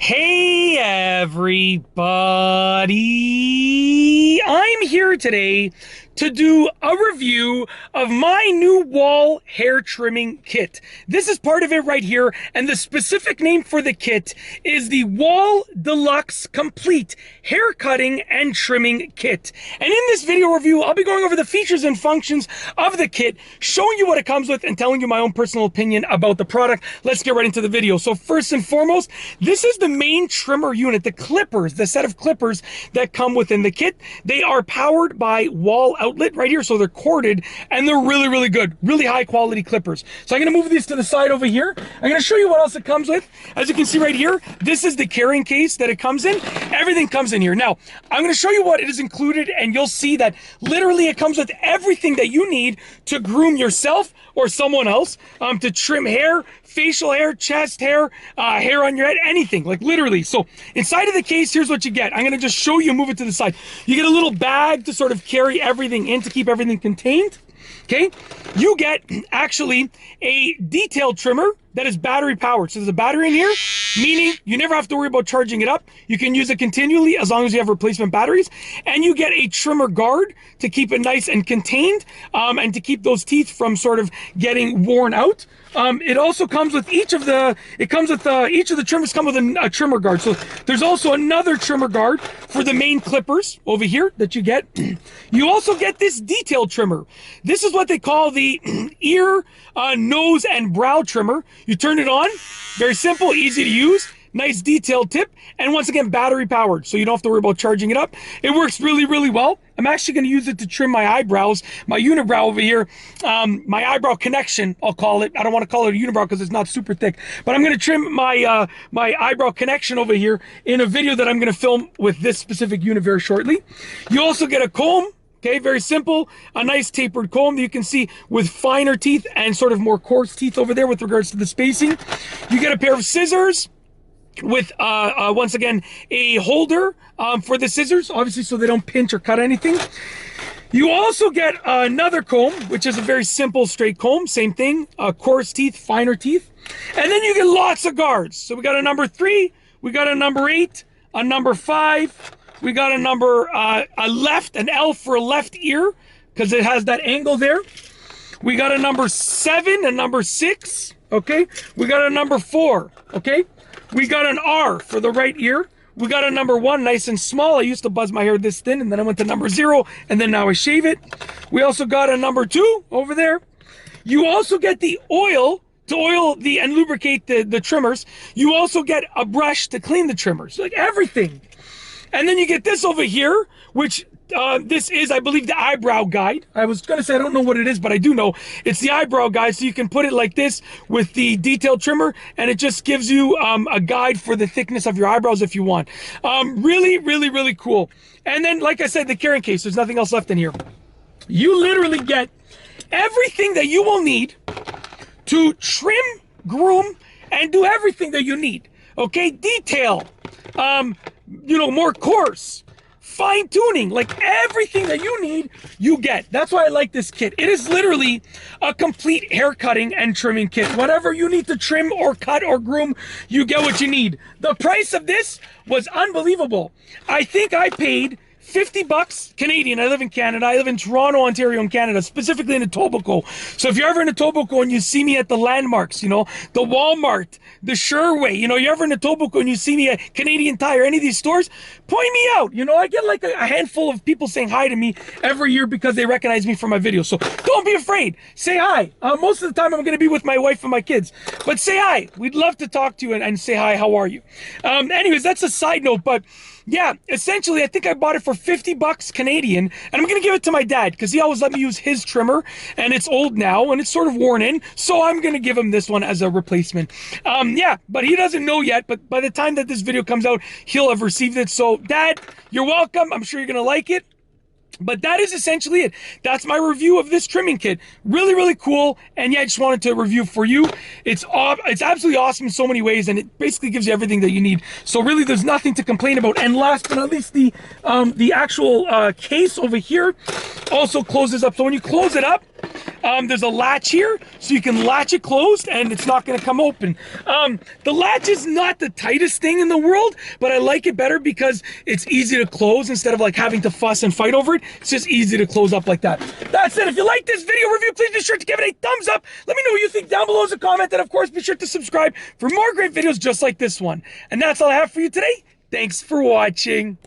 Hey everybody! I'm here today to do a review of my new Wahl hair trimming kit. This is part of it right here, and the specific name for the kit is the Wahl Deluxe Complete Hair Cutting and Trimming Kit. And in this video review, I'll be going over the features and functions of the kit, showing you what it comes with, and telling you my own personal opinion about the product. Let's get right into the video. So first and foremost, this is the main trimmer unit, the clippers, the set of clippers that come within the kit. They are powered by Wahl outlet right here, so they're corded, and they're really good, really high quality clippers. So I'm going to move these to the side over here. I'm going to show you what else it comes with. As you can see right here, this is the carrying case that it comes in. Everything comes in here. Now, I'm going to show you what it is included, and you'll see that literally it comes with everything that you need to groom yourself or someone else, to trim hair, facial hair, chest hair, hair on your head, anything, like literally. So inside of the case, here's what you get. I'm going to just show you, move it to the side. You get a little bag to sort of carry everything in, to keep everything contained. Okay, you get actually a detail trimmer that is battery powered. So there's a battery in here, meaning you never have to worry about charging it up. You can use it continually as long as you have replacement batteries. And you get a trimmer guard to keep it nice and contained, and to keep those teeth from sort of getting worn out. It also comes with each of the trimmers come with a trimmer guard. So there's also another trimmer guard for the main clippers over here that you get. You also get this detail trimmer. This is what they call the ear, nose, and brow trimmer. You turn it on, very simple, easy to use. Nice detailed tip, and once again, battery powered, so you don't have to worry about charging it up. It works really well. I'm actually going to use it to trim my eyebrows, my unibrow over here, my eyebrow connection, I'll call it. I don't want to call it a unibrow because it's not super thick, but I'm going to trim my my eyebrow connection over here in a video that I'm going to film with this specific unit very shortly. You also get a comb. Okay, very simple, a nice tapered comb that you can see with finer teeth and sort of more coarse teeth over there with regards to the spacing. You get a pair of scissors with once again a holder for the scissors, obviously, so they don't pinch or cut anything. You also get another comb, which is a very simple straight comb, same thing, coarse teeth, finer teeth. And then you get lots of guards. So we got a number 3, we got a number 8, a number 5, we got a number a left, an L for a left ear because it has that angle there. We got a number 7, a number 6, okay? We got a number 4, okay? We got an R for the right ear. We got a number 1, nice and small. I used to buzz my hair this thin, and then I went to number 0, and then now I shave it. We also got a number 2 over there. You also get the oil to oil and lubricate the trimmers. You also get a brush to clean the trimmers, like everything. And then you get this over here, which this is, I believe, the eyebrow guide. I was going to say I don't know what it is, but I do know. It's the eyebrow guide, so you can put it like this with the detail trimmer, and it just gives you a guide for the thickness of your eyebrows if you want. Really cool. And then, like I said, the carrying case, there's nothing else left in here. You literally get everything that you will need to trim, groom, and do everything that you need. Okay, detail, more coarse, fine tuning, like everything that you need, you get. That's why I like this kit. It is literally a complete hair cutting and trimming kit. Whatever you need to trim or cut or groom, you get what you need. The price of this was unbelievable. I think I paid 50 bucks Canadian. I live in Canada. I live in Toronto, Ontario, in Canada, specifically in Etobicoke. So if you're ever in Etobicoke and you see me at the landmarks, the Walmart, the Sherway, you're ever in Etobicoke and you see me at Canadian Tire, any of these stores, point me out. I get like a handful of people saying hi to me every year because they recognize me from my videos. So don't be afraid. Say hi. Most of the time I'm going to be with my wife and my kids, but say hi. We'd love to talk to you and say hi. How are you? Anyways, that's a side note, but yeah, essentially, I think I bought it for 50 bucks Canadian, and I'm going to give it to my dad because he always let me use his trimmer, and it's old now, and it's sort of worn in, so I'm going to give him this one as a replacement. Yeah, but he doesn't know yet, but by the time that this video comes out, he'll have received it. So, Dad, you're welcome. I'm sure you're going to like it. But that is essentially it. That's my review of this trimming kit. Really cool. And yeah, I just wanted to review for you. It's absolutely awesome in so many ways, and it basically gives you everything that you need. So really, there's nothing to complain about. And last but not least, the actual case over here also closes up. So when you close it up, There's a latch here, so you can latch it closed and it's not gonna come open. The latch is not the tightest thing in the world, but I like it better because it's easy to close instead of like having to fuss and fight over it. It's just easy to close up like that. That's it. If you like this video review, please be sure to give it a thumbs up. Let me know what you think down below as a comment, and of course be sure to subscribe for more great videos just like this one. And that's all I have for you today. Thanks for watching.